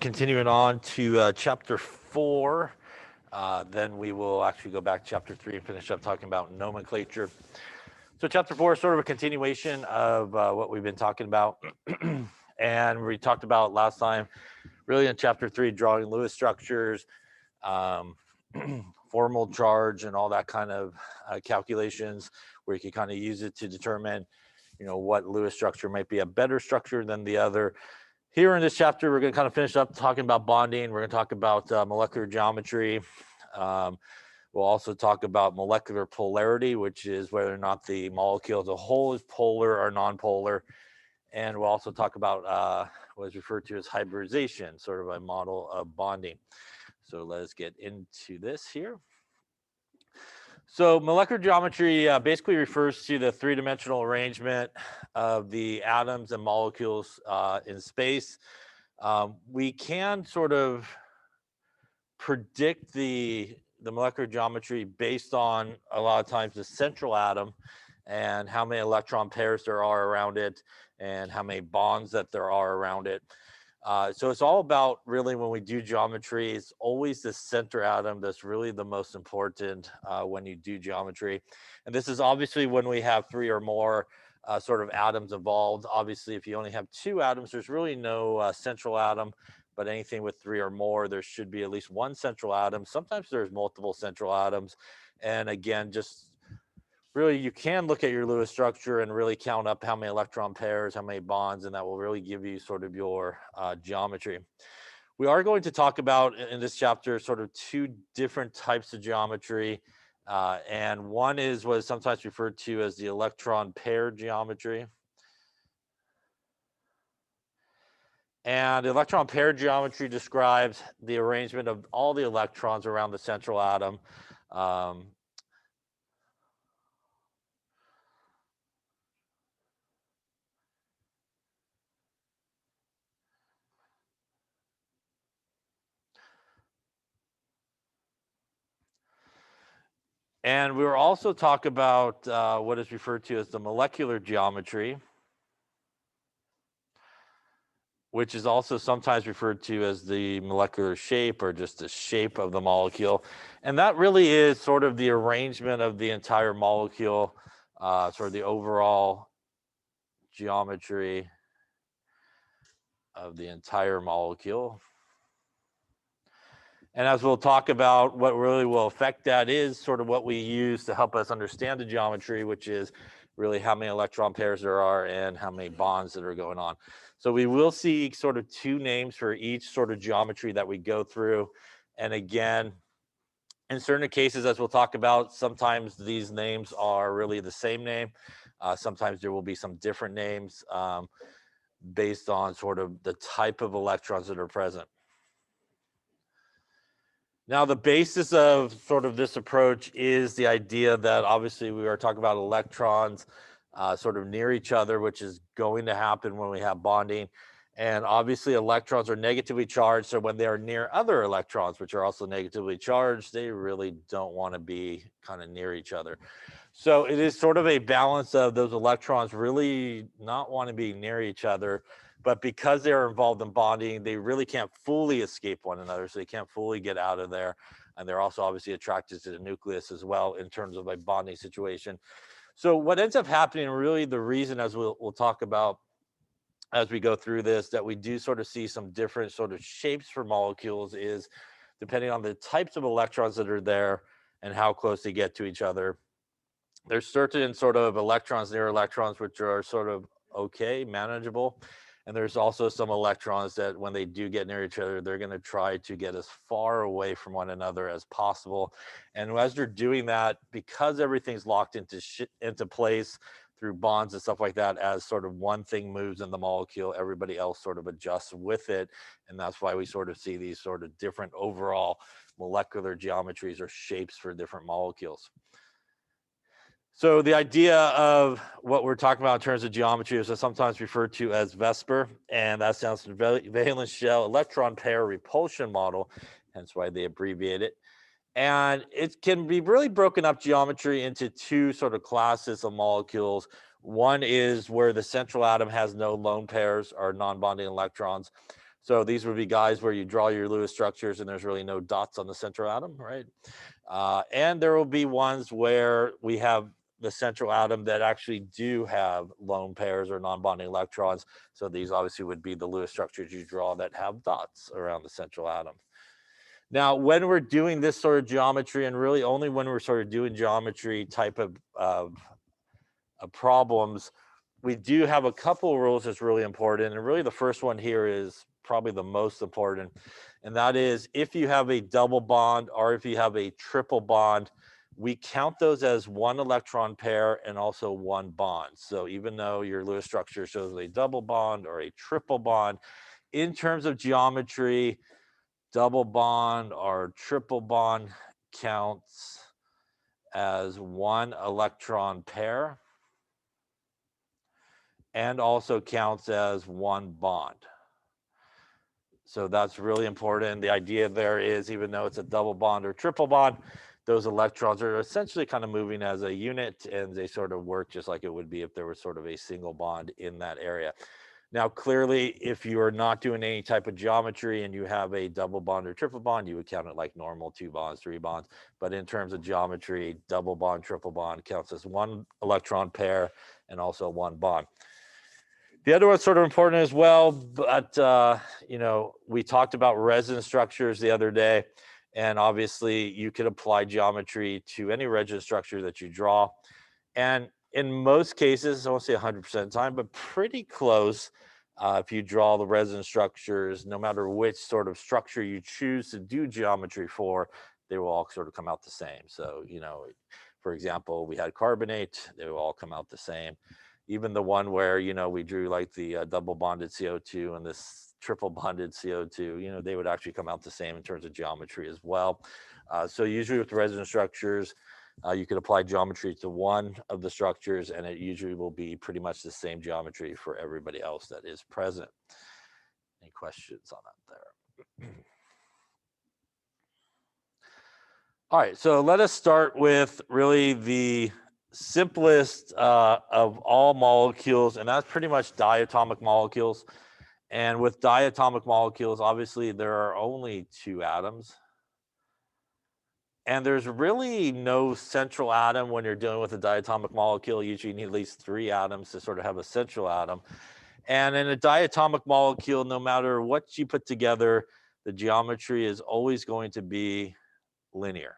Continuing on to chapter 4, then we will actually go back to chapter 3 and finish up talking about nomenclature. So chapter 4 is sort of a continuation of what we've been talking about. And we talked about last time, really in chapter 3, drawing Lewis structures, formal charge, and all that kind of calculations where you can kind of use it to determine, what Lewis structure might be a better structure than the other. Here in this chapter, we're going to kind of finish up talking about bonding. We're going to talk about molecular geometry. We'll also talk about molecular polarity, which is whether or not the molecule as a whole is polar or non-polar. And we'll also talk about what is referred to as hybridization, sort of a model of bonding. So let us get into this here. So molecular geometry basically refers to the three-dimensional arrangement of the atoms and molecules in space. We can sort of predict the molecular geometry based on a lot of times the central atom and how many electron pairs there are around it and how many bonds that there are around it. So it's all about, really, when we do geometry, it's always the center atom that's really the most important when you do geometry. And this is obviously when we have 3 or more sort of atoms involved. Obviously, if you only have 2 atoms, there's really no central atom. But anything with 3 or more, there should be at least 1 central atom. Sometimes there's multiple central atoms. And again, just really, you can look at your Lewis structure and really count up how many electron pairs, how many bonds, and that will really give you sort of your geometry. We are going to talk about in this chapter sort of 2 different types of geometry. And one is what is sometimes referred to as the electron pair geometry. And the electron pair geometry describes the arrangement of all the electrons around the central atom. And we will also talk about what is referred to as the molecular geometry, which is also sometimes referred to as the molecular shape or just the shape of the molecule. And that really is sort of the arrangement of the entire molecule, sort of the overall geometry of the entire molecule. And as we'll talk about, what really will affect that is sort of what we use to help us understand the geometry, which is really how many electron pairs there are and how many bonds that are going on. So we will see sort of 2 names for each sort of geometry that we go through. And again, in certain cases, as we'll talk about, sometimes these names are really the same name. Sometimes there will be some different names based on sort of the type of electrons that are present. Now, the basis of sort of this approach is the idea that obviously we are talking about electrons sort of near each other, which is going to happen when we have bonding. And obviously electrons are negatively charged. So when they are near other electrons, which are also negatively charged, they really don't want to be kind of near each other. So it is sort of a balance of those electrons really not want to be near each other. But because they're involved in bonding, they really can't fully escape one another. So they can't fully get out of there. And they're also obviously attracted to the nucleus as well in terms of a bonding situation. So what ends up happening, really the reason, as we'll talk about as we go through this, that we do sort of see some different sort of shapes for molecules is depending on the types of electrons that are there and how close they get to each other. There's certain sort of electrons near electrons which are sort of okay, manageable. And there's also some electrons that when they do get near each other, they're going to try to get as far away from one another as possible. And as they're doing that, because everything's locked into place through bonds and stuff like that, as sort of one thing moves in the molecule, everybody else sort of adjusts with it. And that's why we sort of see these sort of different overall molecular geometries or shapes for different molecules. So the idea of what we're talking about in terms of geometry is sometimes referred to as VSEPR, and that stands for Valence Shell Electron Pair Repulsion Model, hence why they abbreviate it. And it can be really broken up geometry into 2 sort of classes of molecules. One is where the central atom has no lone pairs or non-bonding electrons. So these would be guys where you draw your Lewis structures and there's really no dots on the central atom, right? And there will be ones where we have the central atom that actually do have lone pairs or non-bonding electrons. So these obviously would be the Lewis structures you draw that have dots around the central atom. Now, when we're doing this sort of geometry, and really only when we're sort of doing geometry type of problems, we do have a couple of rules that's really important. And really the first one here is probably the most important. And that is if you have a double bond or if you have a triple bond, we count those as one electron pair and also one bond. So even though your Lewis structure shows a double bond or a triple bond, in terms of geometry, double bond or triple bond counts as one electron pair and also counts as one bond. So that's really important. The idea there is even though it's a double bond or triple bond, those electrons are essentially kind of moving as a unit and they sort of work just like it would be if there was sort of a single bond in that area. Now, clearly, if you are not doing any type of geometry and you have a double bond or triple bond, you would count it like normal, 2 bonds, 3 bonds. But in terms of geometry, double bond, triple bond counts as one electron pair and also one bond. The other one's sort of important as well, but you know, we talked about resonance structures the other day, and obviously you could apply geometry to any resonance structure that you draw. And in most cases, I won't say 100% of the time, but pretty close. If you draw the resonance structures, no matter which sort of structure you choose to do geometry for, they will all sort of come out the same. So, you know, for example, we had carbonate, they will all come out the same. Even the one where, you know, we drew like the double bonded CO2 and this triple bonded CO2, you know, they would actually come out the same in terms of geometry as well. So usually with resonance structures, you could apply geometry to one of the structures and it usually will be pretty much the same geometry for everybody else that is present. Any questions on that there? All right, so let us start with really the simplest of all molecules, and that's pretty much diatomic molecules. And with diatomic molecules, obviously there are only 2 atoms. And there's really no central atom when you're dealing with a diatomic molecule. Usually you need at least 3 atoms to sort of have a central atom. And in a diatomic molecule, no matter what you put together, the geometry is always going to be linear.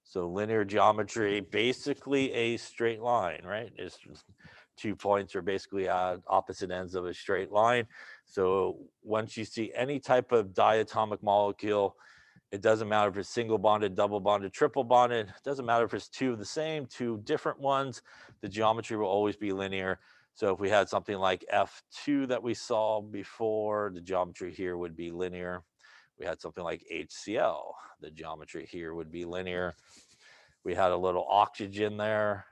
So linear geometry, basically a straight line, right? It's 2 points are basically at opposite ends of a straight line. So once you see any type of diatomic molecule, it doesn't matter if it's single bonded, double bonded, triple bonded. It doesn't matter if it's 2 of the same, 2 different ones. The geometry will always be linear. So if we had something like F2 that we saw before, the geometry here would be linear. We had something like HCl. The geometry here would be linear. We had a little oxygen there,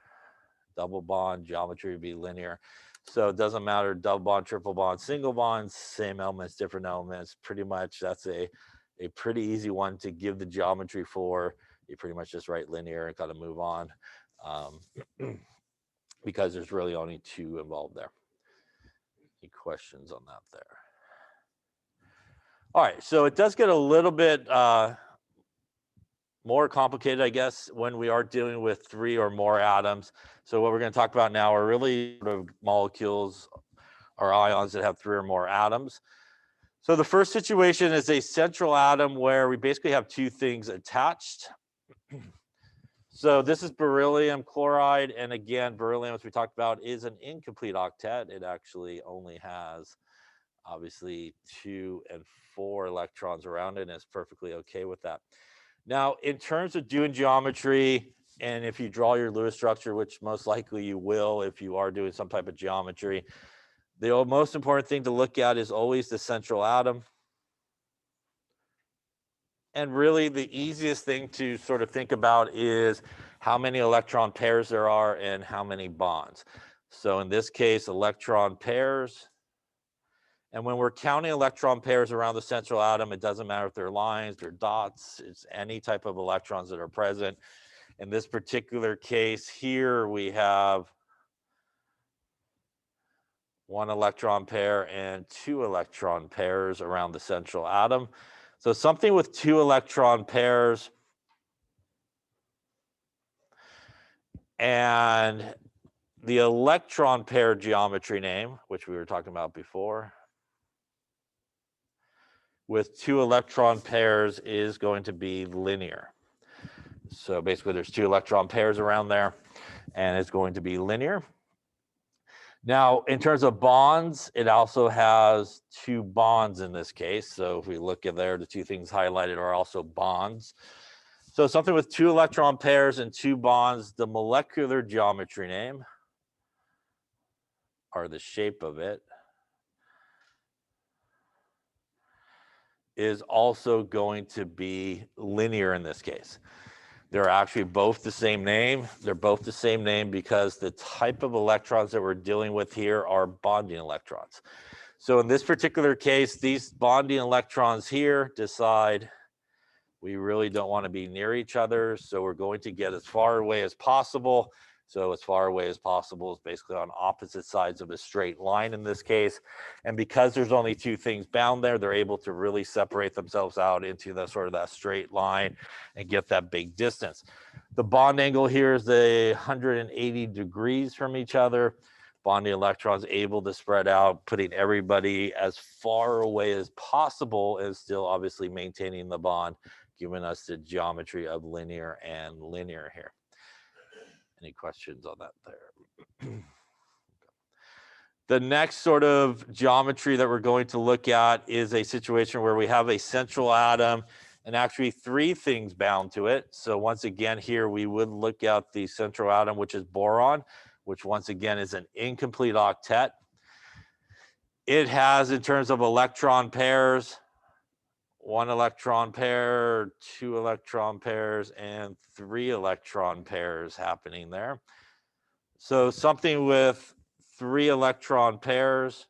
double bond, geometry would be linear. So it doesn't matter, double bond, triple bond, single bonds, same elements, different elements. Pretty much that's a pretty easy one to give the geometry for. You pretty much just write linear and kind of move on because there's really only 2 involved there. Any questions on that there? All right, so it does get a little bit more complicated, I guess, when we are dealing with 3 or more atoms. So what we're going to talk about now are really sort of molecules or ions that have 3 or more atoms. So the first situation is a central atom where we basically have 2 things attached. So this is beryllium chloride. And again, beryllium, as we talked about, is an incomplete octet. It actually only has obviously 2 and 4 electrons around it, and it's perfectly okay with that. Now, in terms of doing geometry, and if you draw your Lewis structure, which most likely you will if you are doing some type of geometry, the most important thing to look at is always the central atom. And really the easiest thing to sort of think about is how many electron pairs there are and how many bonds. So in this case, electron pairs. And when we're counting electron pairs around the central atom, it doesn't matter if they're lines, they're dots, it's any type of electrons that are present. In this particular case here, we have 1 electron pair and 2 electron pairs around the central atom. So something with 2 electron pairs and the electron pair geometry name, which we were talking about before, with 2 electron pairs is going to be linear. So basically there's 2 electron pairs around there and it's going to be linear. Now, in terms of bonds, it also has 2 bonds in this case. So if we look at there, the 2 things highlighted are also bonds. So something with 2 electron pairs and 2 bonds, the molecular geometry name, or the shape of it, is also going to be linear in this case. They're actually both the same name. They're both the same name because the type of electrons that we're dealing with here are bonding electrons. So in this particular case, these bonding electrons here decide we really don't want to be near each other. So we're going to get as far away as possible. So as far away as possible is basically on opposite sides of a straight line in this case. And because there's only 2 things bound there, they're able to really separate themselves out into the sort of that straight line and get that big distance. The bond angle here is 180 degrees from each other. Bonding electrons able to spread out, putting everybody as far away as possible and still obviously maintaining the bond, giving us the geometry of linear and linear here. Any questions on that there? The next sort of geometry that we're going to look at is a situation where we have a central atom and actually 3 things bound to it. So once again here, we would look at the central atom, which is boron, which once again is an incomplete octet. It has, in terms of electron pairs, 1 electron pair, 2 electron pairs, and 3 electron pairs happening there. So something with 3 electron pairs,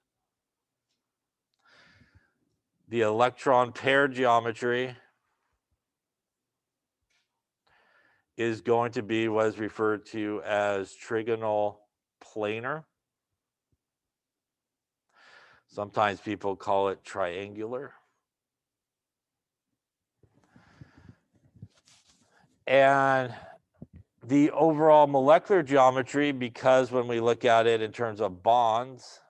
the electron pair geometry is going to be what is referred to as trigonal planar. Sometimes people call it triangular. And the overall molecular geometry, because when we look at it in terms of bonds,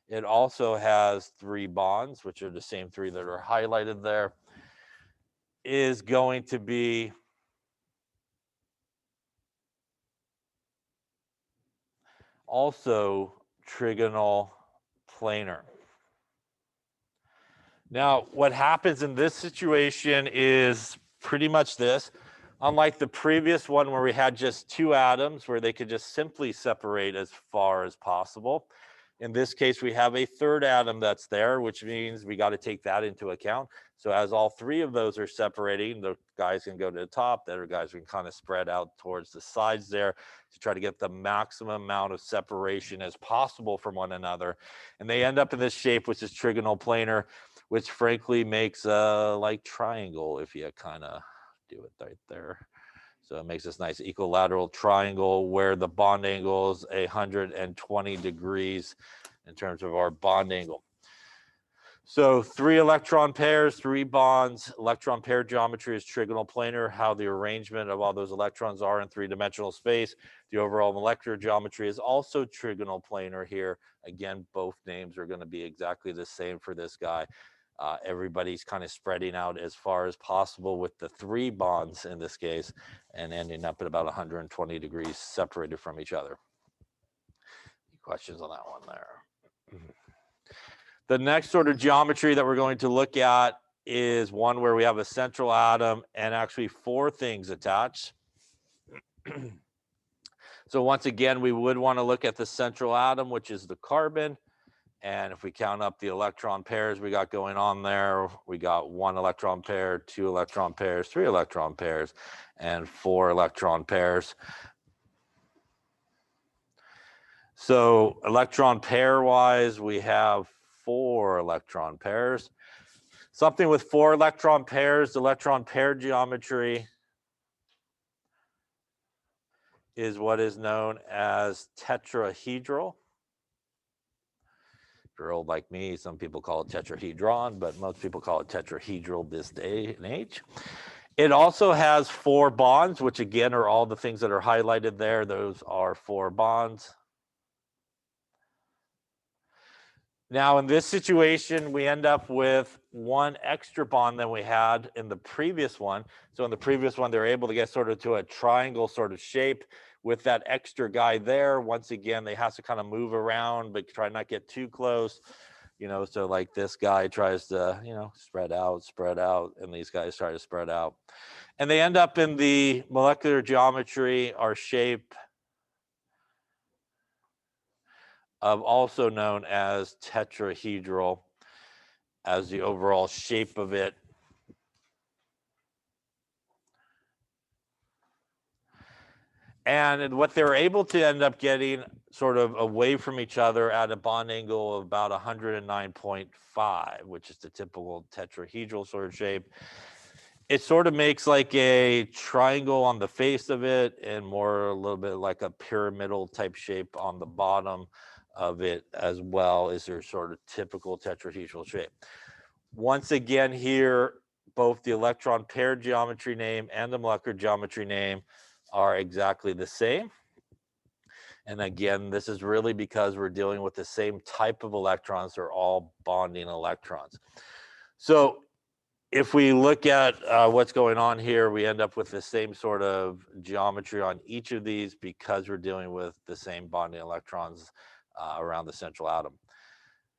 it also has 3 bonds, which are the same 3 that are highlighted there, is going to be also trigonal planar. Now, what happens in this situation is pretty much this. Unlike the previous one where we had just 2 atoms where they could just simply separate as far as possible, in this case, we have a 3rd atom that's there, which means we got to take that into account. So as all 3 of those are separating, the guys can go to the top, the other guys can kind of spread out towards the sides there to try to get the maximum amount of separation as possible from one another. And they end up in this shape, which is trigonal planar, which frankly makes a like triangle if you kind of do it right there. So it makes this nice equilateral triangle where the bond angle is 120 degrees in terms of our bond angle. So 3 electron pairs, 3 bonds. Electron pair geometry is trigonal planar, how the arrangement of all those electrons are in 3-dimensional space. The overall molecular geometry is also trigonal planar here. Again, both names are going to be exactly the same for this guy. Everybody's kind of spreading out as far as possible with the 3 bonds in this case and ending up at about 120 degrees separated from each other. Any questions on that one there? The next sort of geometry that we're going to look at is one where we have a central atom and actually 4 things attached. So once again, we would want to look at the central atom, which is the carbon. And if we count up the electron pairs we got going on there, we got 1 electron pair, 2 electron pairs, 3 electron pairs, and 4 electron pairs. So electron pair wise, we have 4 electron pairs. Something with 4 electron pairs, the electron pair geometry is what is known as tetrahedral. you're old like me, some people call it tetrahedron, but most people call it tetrahedral this day and age. It also has 4 bonds, which again are all the things that are highlighted there. Those are 4 bonds. Now, in this situation, we end up with 1 extra bond than we had in the previous one. So in the previous one, they're able to get sort of to a triangle sort of shape with that extra guy there. Once again, they have to kind of move around, but try not get too close. You know, so like this guy tries to, you know, spread out, and these guys try to spread out. And they end up in the molecular geometry or shape of also known as tetrahedral as the overall shape of it. And what they're able to end up getting sort of away from each other at a bond angle of about 109.5, which is the typical tetrahedral sort of shape. It sort of makes like a triangle on the face of it and more a little bit like a pyramidal type shape on the bottom of it, as well as their sort of typical tetrahedral shape. Once again here, both the electron pair geometry name and the molecular geometry name are exactly the same. And again, this is really because we're dealing with the same type of electrons. They're all bonding electrons. So if we look at what's going on here, we end up with the same sort of geometry on each of these because we're dealing with the same bonding electrons around the central atom.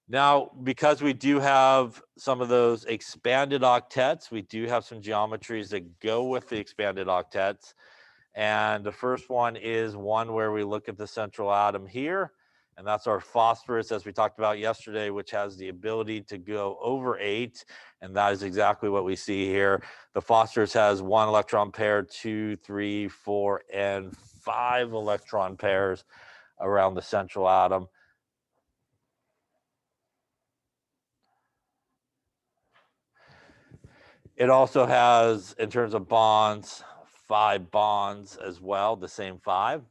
Now, because we do have some of those expanded octets, we do have some geometries that go with the expanded octets. And the first one is one where we look at the central atom here, and that's our phosphorus, as we talked about yesterday, which has the ability to go over 8, and that is exactly what we see here. The phosphorus has 1 electron pair, 2, 3, 4, and 5 electron pairs around the central atom. It also has, in terms of bonds, 5 bonds as well, the same 5.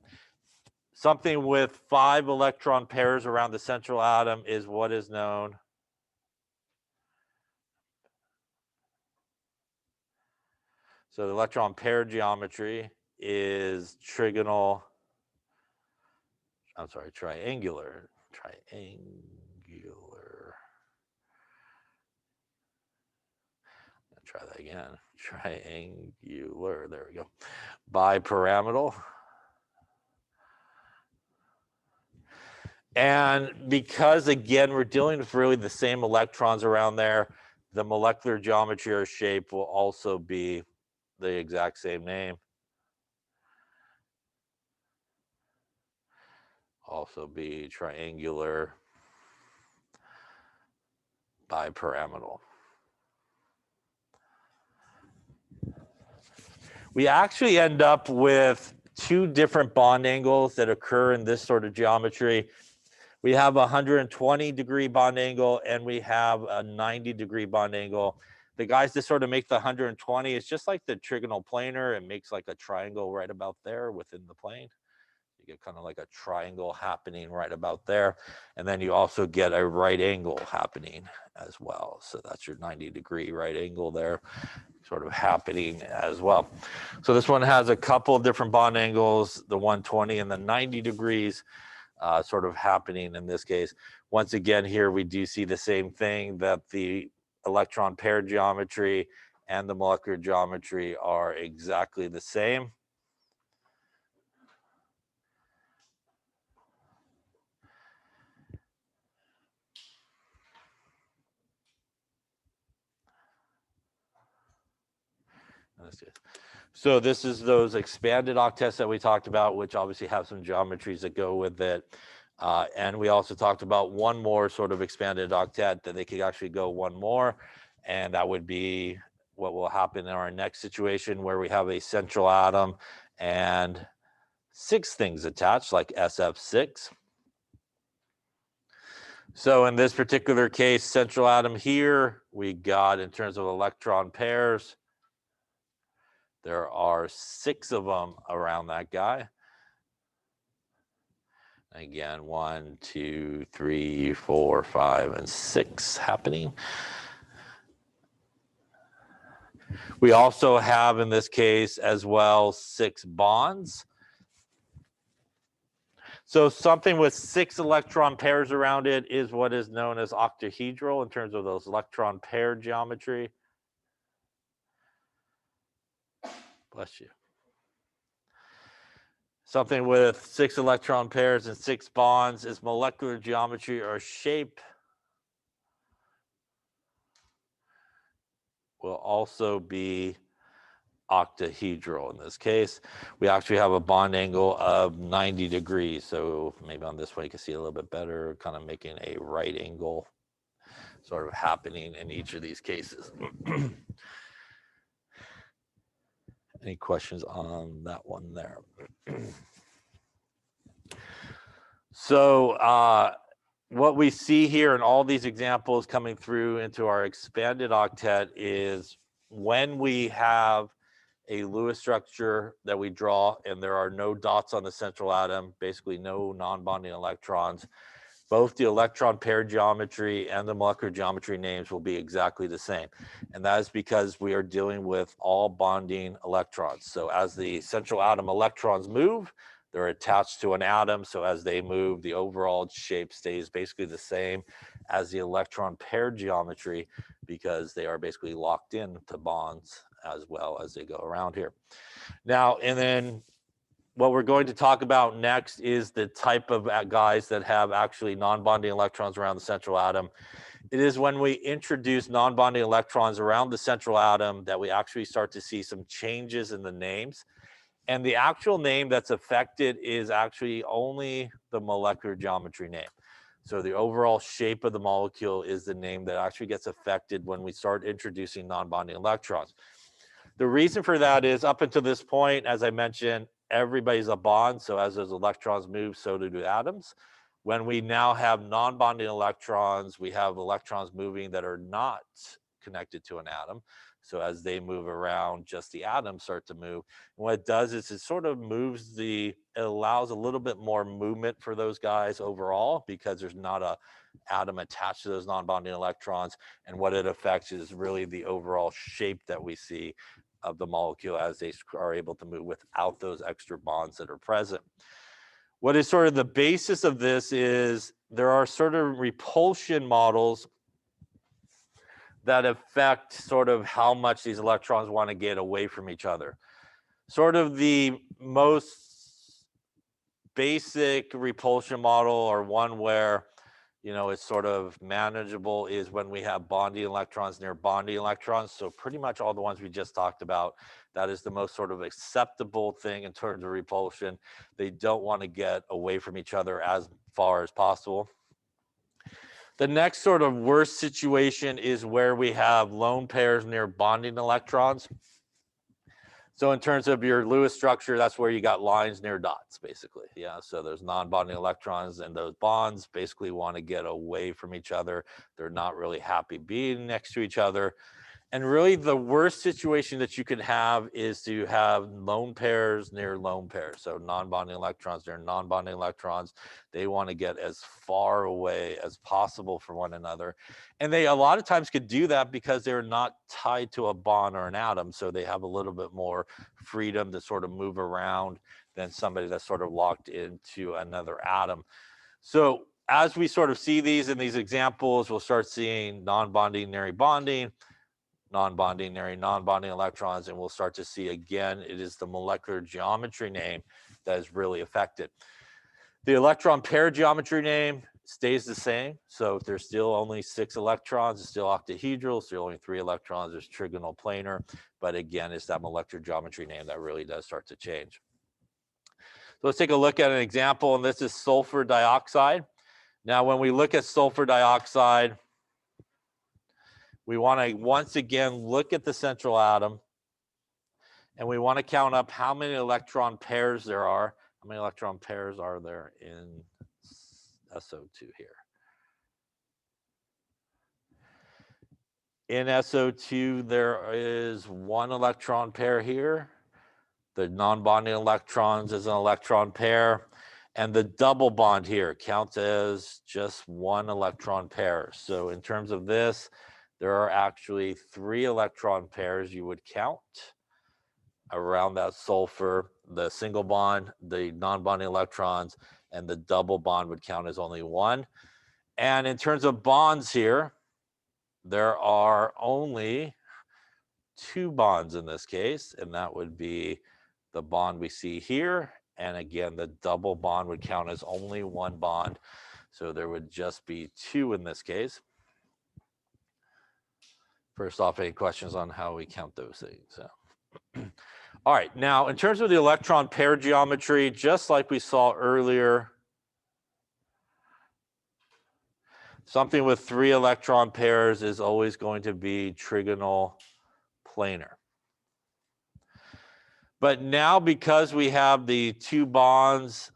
Something with 5 electron pairs around the central atom is what is known so the electron pair geometry is triangular. Try that again. Triangular. There we go. Bipyramidal. And because, again, we're dealing with really the same electrons around there, the molecular geometry or shape will also be the exact same name. Also be triangular bipyramidal. We actually end up with 2 different bond angles that occur in this sort of geometry. We have a 120-degree bond angle and we have a 90-degree bond angle. The guys that sort of make the 120, it's just like the trigonal planar. It makes like a triangle right about there within the plane. You get kind of like a triangle happening right about there. And then you also get a right angle happening as well. So that's your 90-degree right angle there sort of happening as well. So this one has a couple of different bond angles, the 120 and the 90 degrees sort of happening in this case. Once again, here we do see the same thing, that the electron pair geometry and the molecular geometry are exactly the same. So this is those expanded octets that we talked about, which obviously have some geometries that go with it. And we also talked about one more sort of expanded octet that they could actually go one more. And that would be what will happen in our next situation, where we have a central atom and 6 things attached, like SF6. So in this particular case, central atom here, we got, in terms of electron pairs, there are 6 of them around that guy. Again, 1, 2, 3, 4, 5, and 6 happening. We also have, in this case as well, 6 bonds. So something with 6 electron pairs around it is what is known as octahedral in terms of those electron pair geometry. Bless you. Something with 6 electron pairs and 6 bonds is molecular geometry or shape. Will also be octahedral in this case. We actually have a bond angle of 90 degrees. So maybe on this one you can see a little bit better, kind of making a right angle sort of happening in each of these cases. Any questions on that one there? So what we see here in all these examples coming through into our expanded octet is when we have a Lewis structure that we draw and there are no dots on the central atom, basically no non-bonding electrons, both the electron pair geometry and the molecular geometry names will be exactly the same. And that is because we are dealing with all bonding electrons. So as the central atom electrons move, they're attached to an atom. So as they move, the overall shape stays basically the same as the electron pair geometry because they are basically locked in to bonds as well as they go around here. Now, and then what we're going to talk about next is the type of guys that have actually non-bonding electrons around the central atom. It is when we introduce non-bonding electrons around the central atom that we actually start to see some changes in the names. And the actual name that's affected is actually only the molecular geometry name. So the overall shape of the molecule is the name that actually gets affected when we start introducing non-bonding electrons. The reason for that is up until this point, as I mentioned, everybody's a bond. So as those electrons move, so do the atoms. When we now have non-bonding electrons, we have electrons moving that are not connected to an atom. So as they move around, just the atoms start to move. And what it does is it sort of moves it allows a little bit more movement for those guys overall because there's not a atom attached to those non-bonding electrons. And what it affects is really the overall shape that we see of the molecule as they are able to move without those extra bonds that are present. What is sort of the basis of this is there are certain repulsion models that affect sort of how much these electrons want to get away from each other. Sort of the most basic repulsion model, or one where it's sort of manageable, is when we have bonding electrons near bonding electrons. So pretty much all the ones we just talked about, that is the most sort of acceptable thing in terms of repulsion. They don't want to get away from each other as far as possible. The next sort of worst situation is where we have lone pairs near bonding electrons. So in terms of your Lewis structure, that's where you got lines near dots, basically. Yeah, so there's non-bonding electrons, and those bonds basically want to get away from each other. They're not really happy being next to each other. And really the worst situation that you could have is to have lone pairs near lone pairs. So non-bonding electrons near non-bonding electrons. They want to get as far away as possible from one another. And they a lot of times could do that because they're not tied to a bond or an atom. So they have a little bit more freedom to sort of move around than somebody that's sort of locked into another atom. So as we sort of see these in these examples, we'll start seeing non-bonding near bonding, non-bonding near non-bonding electrons, and we'll start to see again, it is the molecular geometry name that is really affected. The electron pair geometry name stays the same. So if there's still only 6 electrons, it's still octahedral. Still only 3 electrons, there's trigonal planar. But again, it's that molecular geometry name that really does start to change. So let's take a look at an example, and this is sulfur dioxide. Now, when we look at sulfur dioxide, we want to once again look at the central atom, and we want to count up how many electron pairs there are. How many electron pairs are there in SO2 here? In SO2, there is 1 electron pair here. The non-bonding electrons is an electron pair. And the double bond here counts as just one electron pair. So in terms of this, there are actually 3 electron pairs you would count around that sulfur. The single bond, the non-bonding electrons, and the double bond would count as only 1. And in terms of bonds here, there are only 2 bonds in this case, and that would be the bond we see here. And again, the double bond would count as only 1 bond. So there would just be 2 in this case. First off, any questions on how we count those things? So. All right, now in terms of the electron pair geometry, just like we saw earlier, something with 3 electron pairs is always going to be trigonal planar. But now, because we have the 2 bonds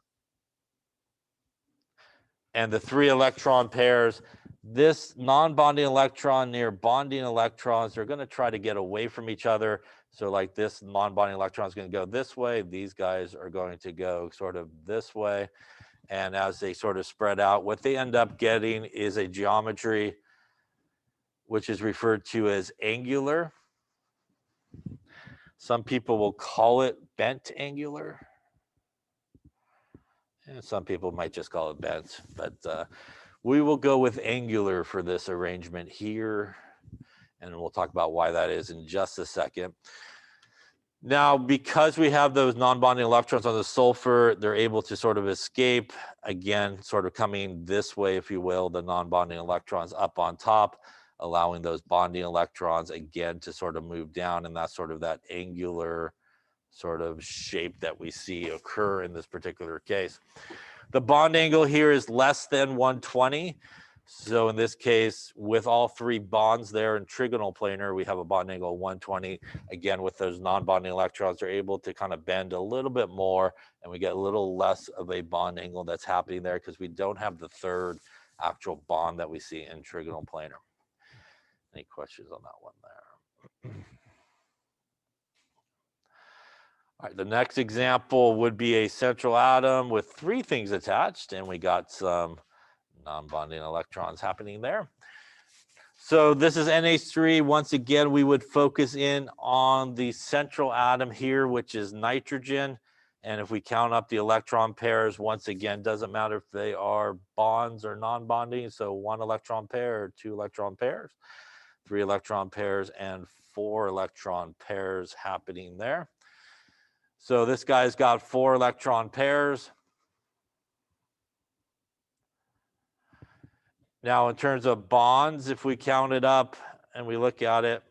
and the 3 electron pairs, this non-bonding electron near bonding electrons, they're going to try to get away from each other. So like this non-bonding electron is going to go this way. These guys are going to go sort of this way. And as they sort of spread out, what they end up getting is a geometry which is referred to as angular. Some people will call it bent angular. And some people might just call it bent, but we will go with angular for this arrangement here. And we'll talk about why that is in just a second. Now, because we have those non-bonding electrons on the sulfur, they're able to sort of escape, again, sort of coming this way, if you will, the non-bonding electrons up on top, allowing those bonding electrons, again, to sort of move down, and that's sort of that angular sort of shape that we see occur in this particular case. The bond angle here is less than 120. So in this case, with all 3 bonds there in trigonal planar, we have a bond angle of 120. Again, with those non-bonding electrons, they're able to kind of bend a little bit more, and we get a little less of a bond angle that's happening there because we don't have the 3rd actual bond that we see in trigonal planar. Any questions on that one there? All right, the next example would be a central atom with 3 things attached, and we got some non-bonding electrons happening there. So this is NH3. Once again, we would focus in on the central atom here, which is nitrogen. And if we count up the electron pairs, once again, doesn't matter if they are bonds or non-bonding. So 1 electron pair, or 2 electron pairs, 3 electron pairs, and 4 electron pairs happening there. So this guy's got 4 electron pairs. Now, in terms of bonds, if we count it up and we look at it,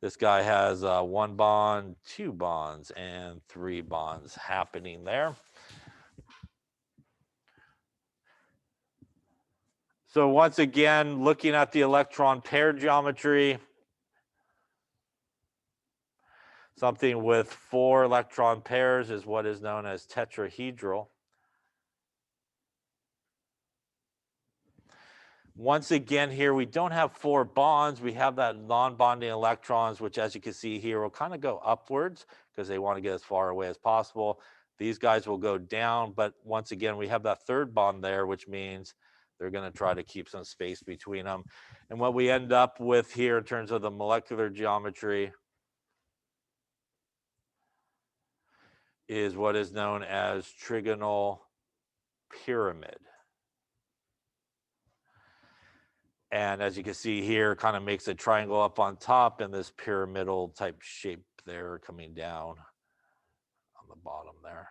this guy has 1 bond, 2 bonds, and 3 bonds happening there. So once again, looking at the electron pair geometry, something with 4 electron pairs is what is known as tetrahedral. Once again here, we don't have 4 bonds. We have that non-bonding electrons, which as you can see here, will kind of go upwards because they want to get as far away as possible. These guys will go down, but once again, we have that 3rd bond there, which means they're going to try to keep some space between them. And what we end up with here in terms of the molecular geometry is what is known as Trigonal Pyramid. And as you can see here, kind of makes a triangle up on top and this pyramidal type shape there coming down on the bottom there.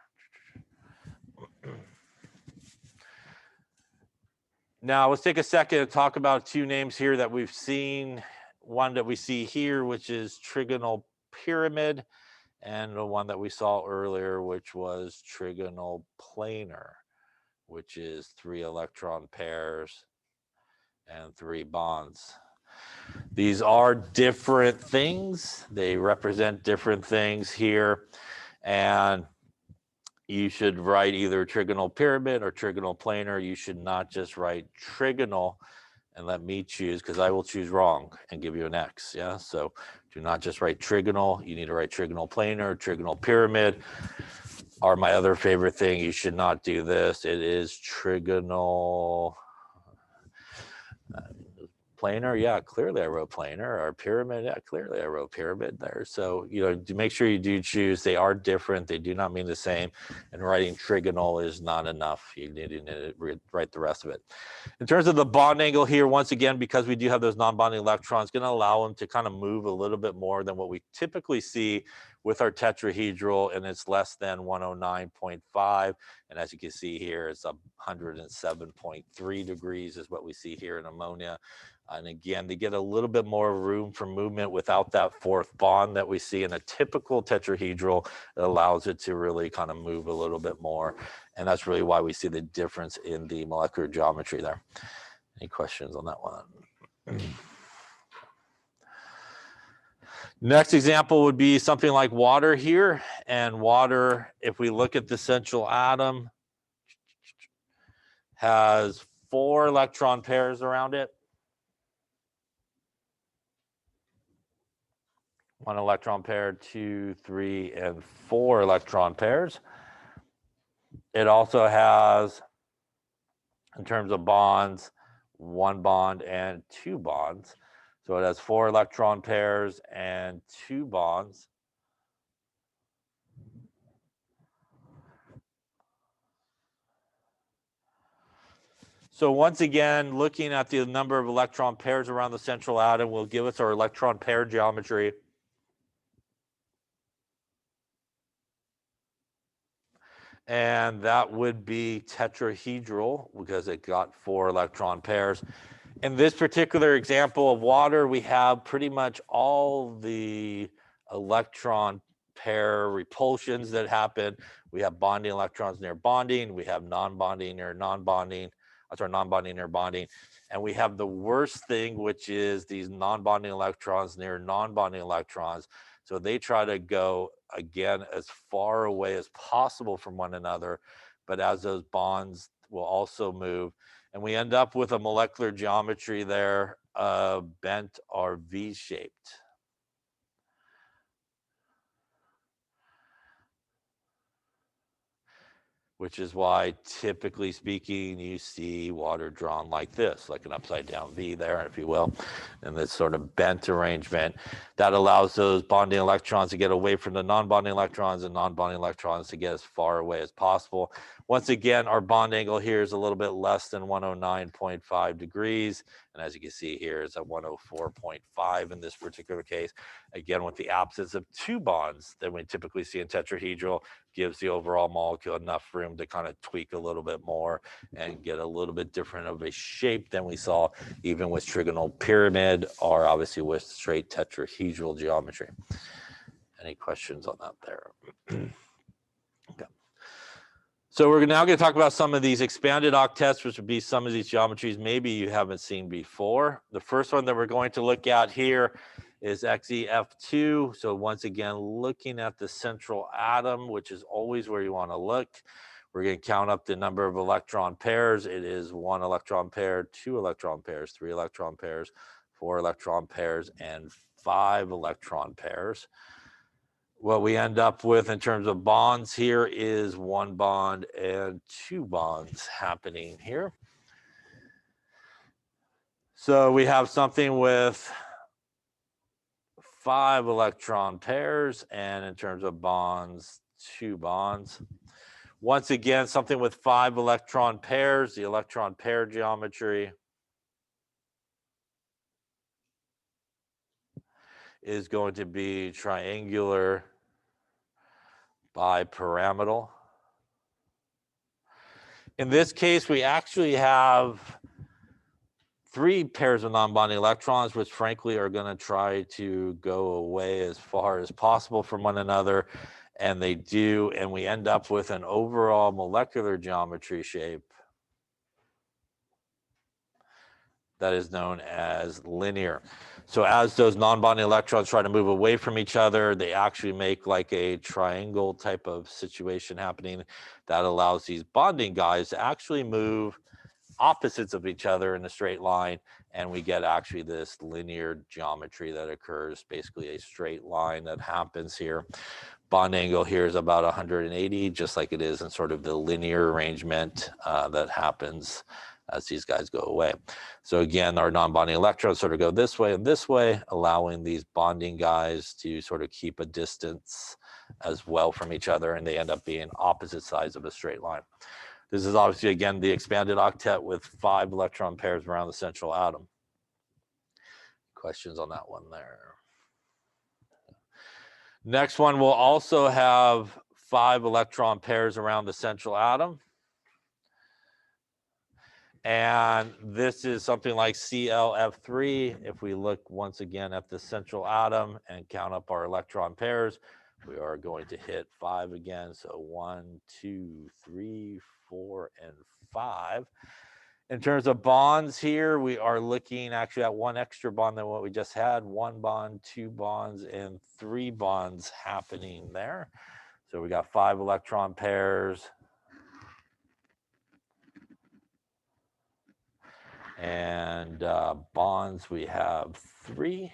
Now, let's take a second to talk about 2 names here that we've seen. One that we see here, which is Trigonal Pyramid, and the one that we saw earlier, which was Trigonal Planar, which is 3 electron pairs and 3 bonds. These are different things. They represent different things here. And you should write either trigonal pyramid or trigonal planar. You should not just write trigonal. and let me choose, because I will choose wrong and give you an X. Yeah, so do not just write trigonal. You need to write trigonal planar, trigonal pyramid. Are my other favorite thing. You should not do this. It is trigonal planar. Yeah, clearly I wrote planar. Or pyramid. Yeah, clearly I wrote pyramid there. So, you know, to make sure you do choose. They are different. They do not mean the same. And writing trigonal is not enough. You need to write the rest of it. In terms of the bond angle here, once again, because we do have those non-bonding electrons, going to allow them to kind of move a little bit more than what we typically see with our tetrahedral, and it's less than 109.5. And as you can see here, it's 107.3 degrees is what we see here in ammonia. And again, they get a little bit more room for movement without that fourth bond that we see in a typical tetrahedral. It allows it to really kind of move a little bit more. And that's really why we see the difference in the molecular geometry there. Any questions on that one? Next example would be something like water here. And water, if we look at the central atom, has 4 electron pairs around it. 1 electron pair, 2, 3, and 4 electron pairs. It also has, in terms of bonds, 1 bond and 2 bonds. So it has 4 electron pairs and 2 bonds. So once again, looking at the number of electron pairs around the central atom will give us our electron pair geometry. And that would be tetrahedral because it got 4 electron pairs. In this particular example of water, we have pretty much all the electron pair repulsions that happen. We have bonding electrons near bonding. We have non-bonding near non-bonding. Non-bonding near bonding. And we have the worst thing, which is these non-bonding electrons near non-bonding electrons. So they try to go, again, as far away as possible from one another. But as those bonds will also move, and we end up with a molecular geometry there, bent or V-shaped. Which is why, typically speaking, you see water drawn like this, like an upside down V there, if you will, and this sort of bent arrangement that allows those bonding electrons to get away from the non-bonding electrons and non-bonding electrons to get as far away as possible. Once again, our bond angle here is a little bit less than 109.5 degrees. And as you can see here, it's at 104.5 in this particular case. Again, with the absence of 2 bonds that we typically see in tetrahedral, gives the overall molecule enough room to kind of tweak a little bit more and get a little bit different of a shape than we saw even with trigonal pyramid or obviously with straight tetrahedral geometry. Any questions on that there? Okay. So we're now going to talk about some of these expanded octets, which would be some of these geometries maybe you haven't seen before. The first one that we're going to look at here is XeF2. So once again, looking at the central atom, which is always where you want to look. We're going to count up the number of electron pairs. It is 1 electron pair, 2 electron pairs, 3 electron pairs, 4 electron pairs, and 5 electron pairs. What we end up with in terms of bonds here is 1 bond and 2 bonds happening here. So we have something with 5 electron pairs, and in terms of bonds, 2 bonds. Once again, something with 5 electron pairs, the electron pair geometry is going to be triangular bipyramidal. In this case, we actually have 3 pairs of non-bonding electrons, which frankly are going to try to go away as far as possible from one another. And they do, and we end up with an overall molecular geometry shape that is known as linear. So as those non-bonding electrons try to move away from each other, they actually make like a triangle type of situation happening that allows these bonding guys to actually move opposites of each other in a straight line, and we get actually this linear geometry that occurs, basically a straight line that happens here. Bond angle here is about 180, just like it is in sort of the linear arrangement that happens as these guys go away. So again, our non-bonding electrons sort of go this way and this way, allowing these bonding guys to sort of keep a distance as well from each other, and they end up being opposite sides of a straight line. This is obviously, again, the expanded octet with 5 electron pairs around the central atom. Questions on that one there? Next one will also have 5 electron pairs around the central atom. And this is something like ClF3. If we look once again at the central atom and count up our electron pairs, we are going to hit 5 again. So 1, 2, 3, 4, and 5. In terms of bonds here, we are looking actually at 1 extra bond than what we just had. 1 bond, 2 bonds, and 3 bonds happening there. So we got 5 electron pairs. And bonds, we have 3.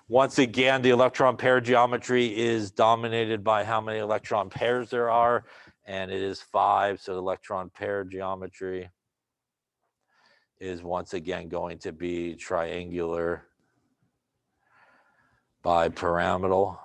Once again, the electron pair geometry is dominated by how many electron pairs there are, and it is 5. So the electron pair geometry is once again going to be triangular bipyramidal.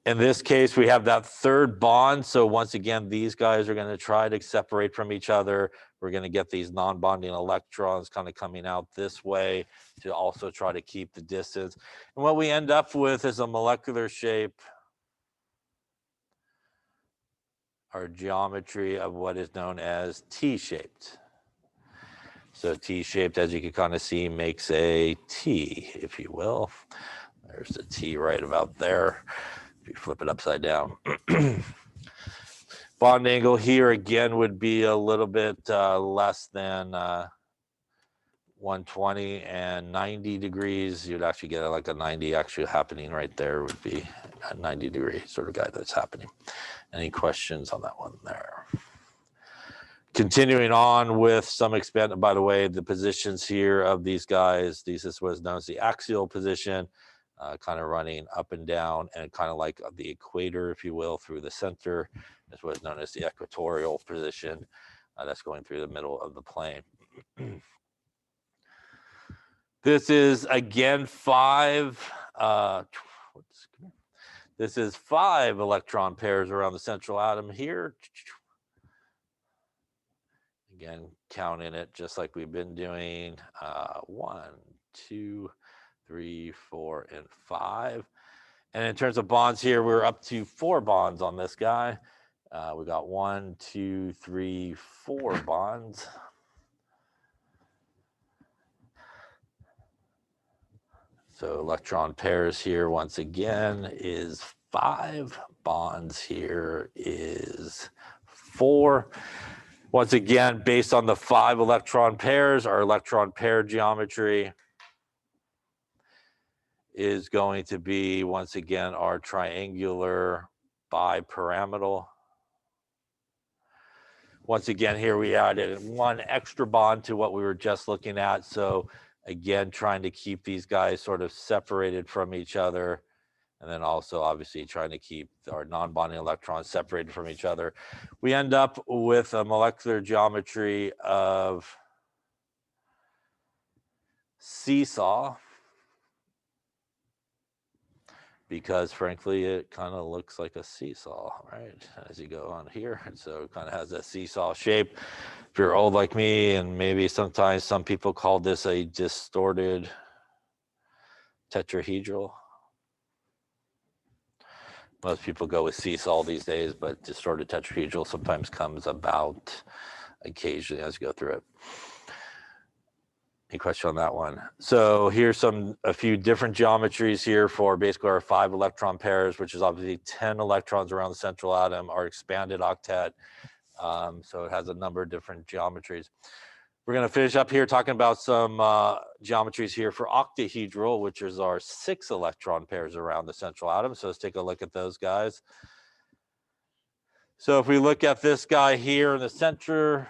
In this case, we have that 3rd bond. So once again, these guys are going to try to separate from each other. We're going to get these non-bonding electrons kind of coming out this way to also try to keep the distance. And what we end up with is a molecular shape, or geometry of what is known as T-shaped. So T-shaped, as you can kind of see, makes a T, if you will. There's the T right about there. If you flip it upside down. Bond angle here again would be a little bit less than 120 and 90 degrees. You'd actually get like a 90 actually happening right there, would be a 90-degree sort of guy that's happening. Any questions on that one there? Continuing on with some expanded, by the way, the positions here of these guys, this is what is known as the axial position, kind of running up and down, and kind of like the equator, if you will, through the center is what is known as the equatorial position. That's going through the middle of the plane. This is again 5. This is 5 electron pairs around the central atom here. Again, counting it just like we've been doing. 1, 2, 3, 4, and 5. And in terms of bonds here, we're up to 4 bonds on this guy. We got 1, 2, 3, 4 bonds. So electron pairs here, once again, is 5. Bonds here is 4. Once again, based on the 5 electron pairs, our electron pair geometry is going to be, once again, our triangular bipyramidal. Once again, here we added 1 extra bond to what we were just looking at. So again, trying to keep these guys sort of separated from each other. And then also obviously trying to keep our non-bonding electrons separated from each other. We end up with a molecular geometry of seesaw, because frankly, it kind of looks like a seesaw, right? As you go on here. And so it kind of has a seesaw shape. If you're old like me, and maybe sometimes some people call this a distorted tetrahedral. Most people go with seesaw these days, but distorted tetrahedral sometimes comes about occasionally as you go through it. Any question on that one? So here's a few different geometries here for basically our 5 electron pairs, which is obviously 10 electrons around the central atom, our expanded octet. So it has a number of different geometries. We're going to finish up here talking about some geometries here for octahedral, which is our 6 electron pairs around the central atom. So let's take a look at those guys. So if we look at this guy here in the center,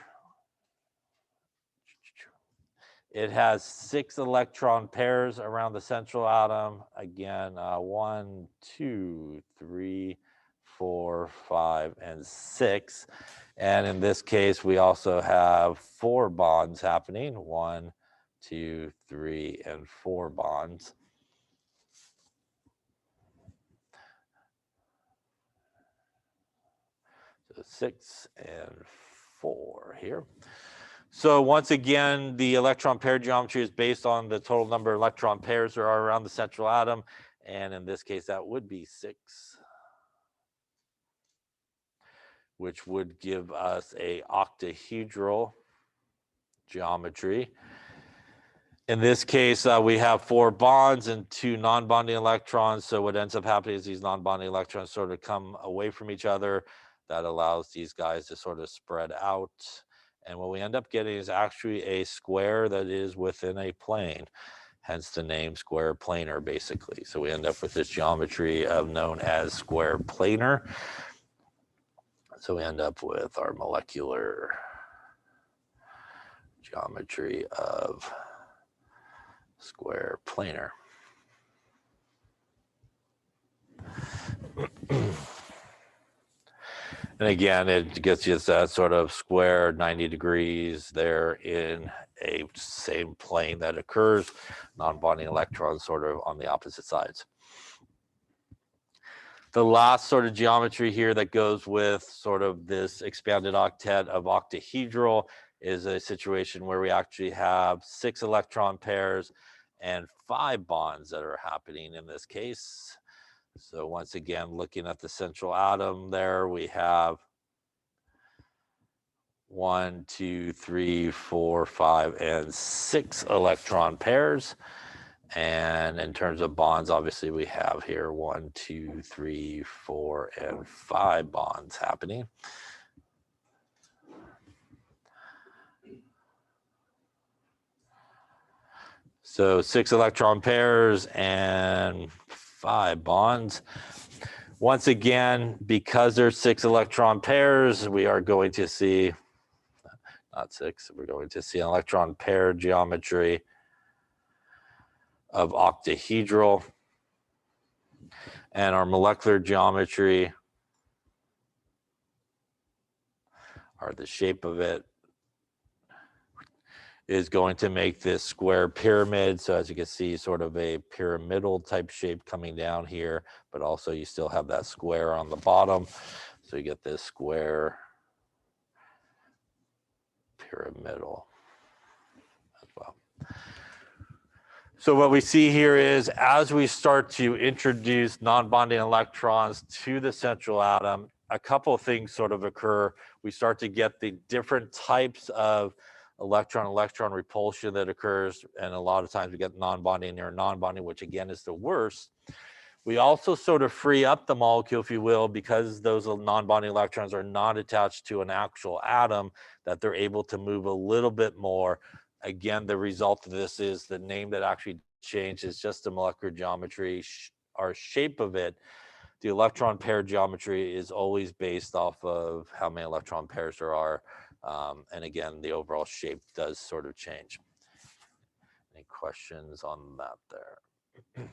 it has 6 electron pairs around the central atom. Again, 1, 2, 3, 4, 5, and 6. And in this case, we also have 4 bonds happening. 1, 2, 3, and 4 bonds. So 6 and 4 here. So once again, the electron pair geometry is based on the total number of electron pairs there are around the central atom. And in this case, that would be 6, which would give us a octahedral geometry. In this case, we have 4 bonds and 2 non-bonding electrons. So what ends up happening is these non-bonding electrons sort of come away from each other. That allows these guys to sort of spread out. And what we end up getting is actually a square that is within a plane, hence the name square planar, basically. So we end up with this geometry known as square planar. So we end up with our molecular geometry of square planar. And again, it gets you that sort of square 90 degrees there in a same plane that occurs, non-bonding electrons sort of on the opposite sides. The last sort of geometry here that goes with sort of this expanded octet of octahedral is a situation where we actually have 6 electron pairs and 5 bonds that are happening in this case. So once again, looking at the central atom there, we have 1, 2, 3, 4, 5, and 6 electron pairs. And in terms of bonds, obviously we have here 1, 2, 3, 4, and 5 bonds happening. So 6 electron pairs and 5 bonds. Once again, because there's 6 electron pairs, we are going to see, not 6, we're going to see an electron pair geometry of octahedral. And our molecular geometry, or the shape of it, is going to make this square pyramid. So as you can see, sort of a pyramidal type shape coming down here, but also you still have that square on the bottom. So you get this square pyramidal as well. So what we see here is as we start to introduce non-bonding electrons to the central atom, a couple of things sort of occur. We start to get the different types of electron-electron repulsion that occurs, and a lot of times we get non-bonding or non-bonding, which again is the worst. We also sort of free up the molecule, if you will, because those non-bonding electrons are not attached to an actual atom, that they're able to move a little bit more. Again, the result of this is the name that actually changes just the molecular geometry, our shape of it. The electron pair geometry is always based off of how many electron pairs there are. And again, the overall shape does sort of change. Any questions on that there?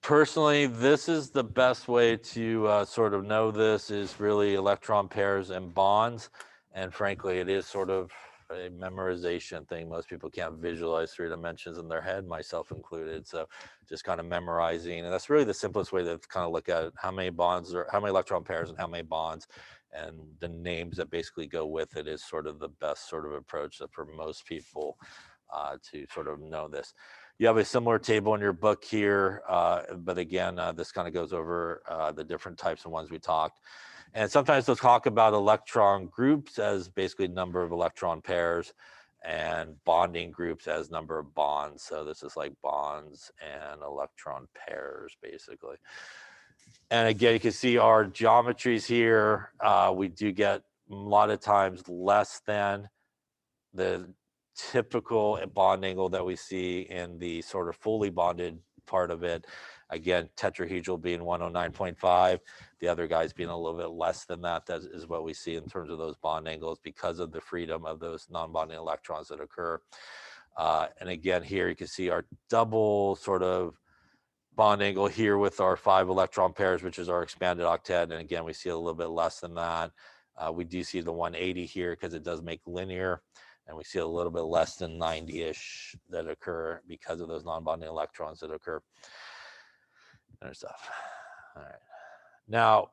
Personally, this is the best way to sort of know this is really electron pairs and bonds. And frankly, it is sort of a memorization thing. Most people can't visualize 3 dimensions in their head, myself included. So just kind of memorizing. And that's really the simplest way to kind of look at it. How many bonds or how many electron pairs and how many bonds, and the names that basically go with it is sort of the best sort of approach for most people to sort of know this. You have a similar table in your book here, but again, this kind of goes over the different types of ones we talked. And sometimes they'll talk about electron groups as basically number of electron pairs and bonding groups as number of bonds. So this is like bonds and electron pairs, basically. And again, you can see our geometries here. We do get a lot of times less than the typical bond angle that we see in the sort of fully bonded part of it. Again, tetrahedral being 109.5, the other guys being a little bit less than that. That is what we see in terms of those bond angles because of the freedom of those non-bonding electrons that occur. And again, here you can see our double sort of bond angle here with our 5 electron pairs, which is our expanded octet. And again, we see a little bit less than that. We do see the 180 here because it does make linear. And we see a little bit less than 90-ish that occur because of those non-bonding electrons that occur. And stuff. All right. Now,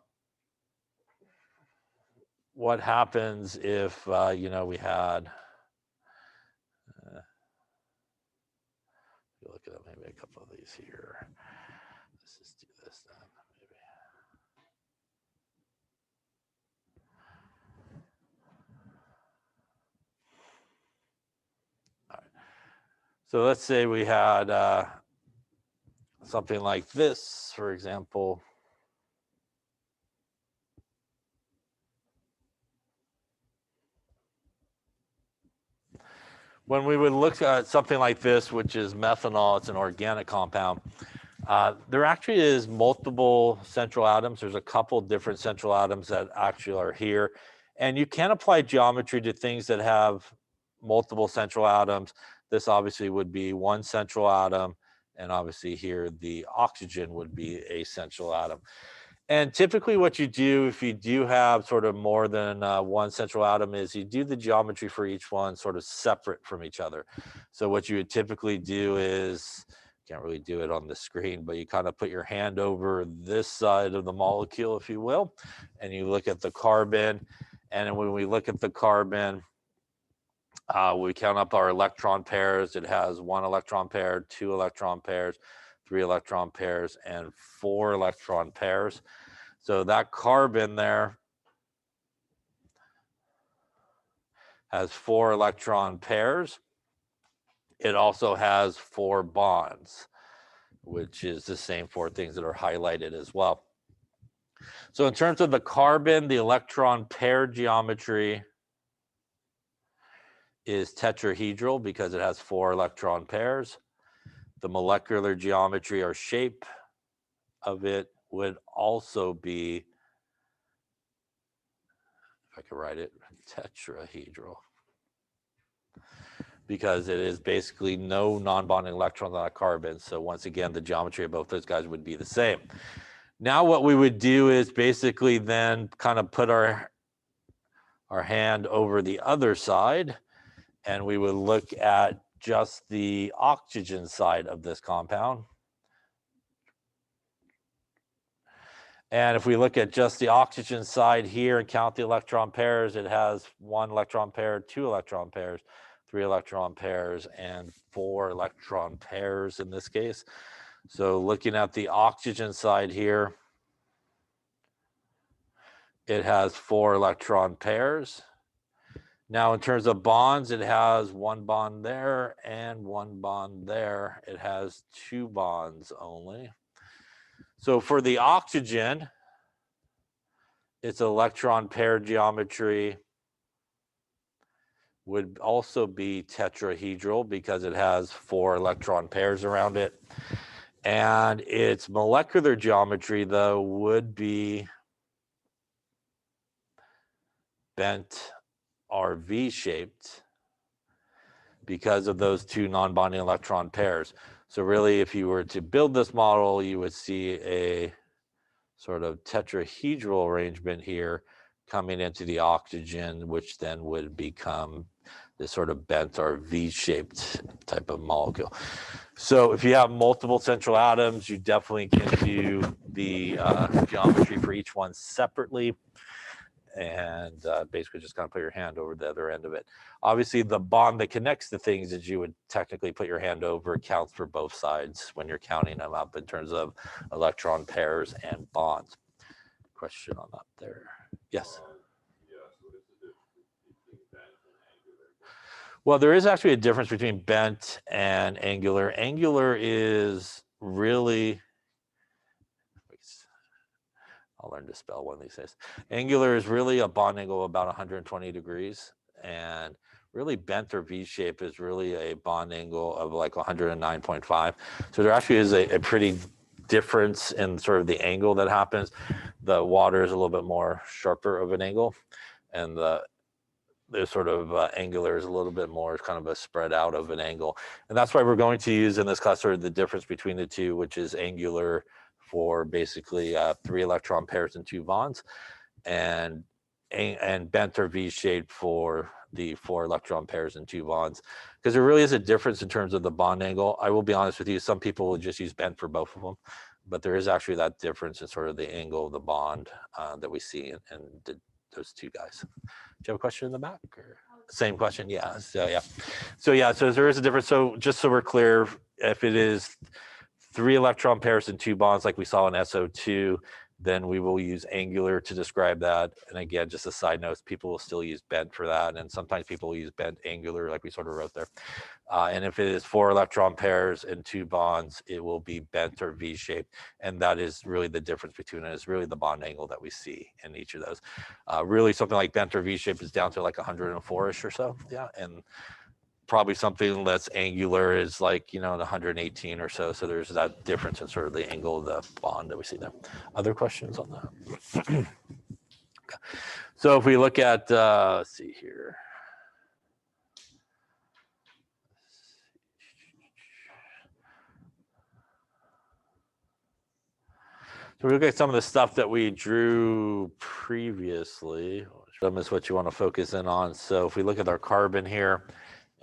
what happens if, you know, we had, look at maybe a couple of these here. Let's just do this then, maybe. All right. So let's say we had something like this, for example. When we would look at something like this, which is methanol, it's an organic compound, there actually is multiple central atoms. There's a couple different central atoms that actually are here. And you can apply geometry to things that have multiple central atoms. This obviously would be one central atom. And obviously here, the oxygen would be a central atom. And typically what you do if you do have sort of more than one central atom is you do the geometry for each one sort of separate from each other. So what you would typically do is, can't really do it on the screen, but you kind of put your hand over this side of the molecule, if you will, and you look at the carbon. And when we look at the carbon, we count up our electron pairs. It has 1 electron pair, 2 electron pairs, 3 electron pairs, and 4 electron pairs. So that carbon there has 4 electron pairs. It also has 4 bonds, which is the same 4 things that are highlighted as well. So in terms of the carbon, the electron pair geometry is tetrahedral because it has 4 electron pairs. The molecular geometry or shape of it would also be, if I could write it, tetrahedral, because it is basically no non-bonding electrons on a carbon. So once again, the geometry of both those guys would be the same. Now what we would do is basically then kind of put our hand over the other side, and we would look at just the oxygen side of this compound. And if we look at just the oxygen side here and count the electron pairs, it has 1 electron pair, 2 electron pairs, 3 electron pairs, and 4 electron pairs in this case. So looking at the oxygen side here, it has 4 electron pairs. Now, in terms of bonds, it has 1 bond there and 1 bond there. It has 2 bonds only. So for the oxygen, its electron pair geometry would also be tetrahedral because it has 4 electron pairs around it. And its molecular geometry, though, would be bent or V-shaped because of those 2 non-bonding electron pairs. So really, if you were to build this model, you would see a sort of tetrahedral arrangement here coming into the oxygen, which then would become this sort of bent or V-shaped type of molecule. So if you have multiple central atoms, you definitely can do the geometry for each one separately, and basically just kind of put your hand over the other end of it. Obviously, the bond that connects the things that you would technically put your hand over counts for both sides when you're counting them up in terms of electron pairs and bonds. Question on that there? Yes? Well, there is actually a difference between bent and angular. Angular is really, I'll learn to spell one of these days. Angular is really a bond angle of about 120 degrees, and really bent or V-shape is really a bond angle of like 109.5. So there actually is a pretty difference in sort of the angle that happens. The water is a little bit more sharper of an angle, and the sort of angular is a little bit more kind of a spread out of an angle. And that's why we're going to use in this class sort of the difference between the two, which is angular for basically 3 electron pairs and 2 bonds, and bent or V-shaped for the 4 electron pairs and 2 bonds. Because there really is a difference in terms of the bond angle. I will be honest with you, some people will just use bent for both of them, but there is actually that difference in sort of the angle of the bond that we see in those 2 guys. Do you have a question in the back? Or? Same question, yeah. So there is a difference. So just so we're clear, if it is 3 electron pairs and 2 bonds like we saw in SO2, then we will use angular to describe that. And again, just a side note, people will still use bent for that. And sometimes people will use bent angular like we sort of wrote there. And if it is 4 electron pairs and 2 bonds, it will be bent or V-shaped. And that is really the difference between it. It's really the bond angle that we see in each of those. Really something like bent or V-shaped is down to like 104-ish or so. Yeah, and probably something that's angular is like, 118 or so. So there's that difference in sort of the angle of the bond that we see there. Other questions on that? Okay. So if we look at, let's see here. So we look at some of the stuff that we drew previously. Some is what you want to focus in on. So if we look at our carbon here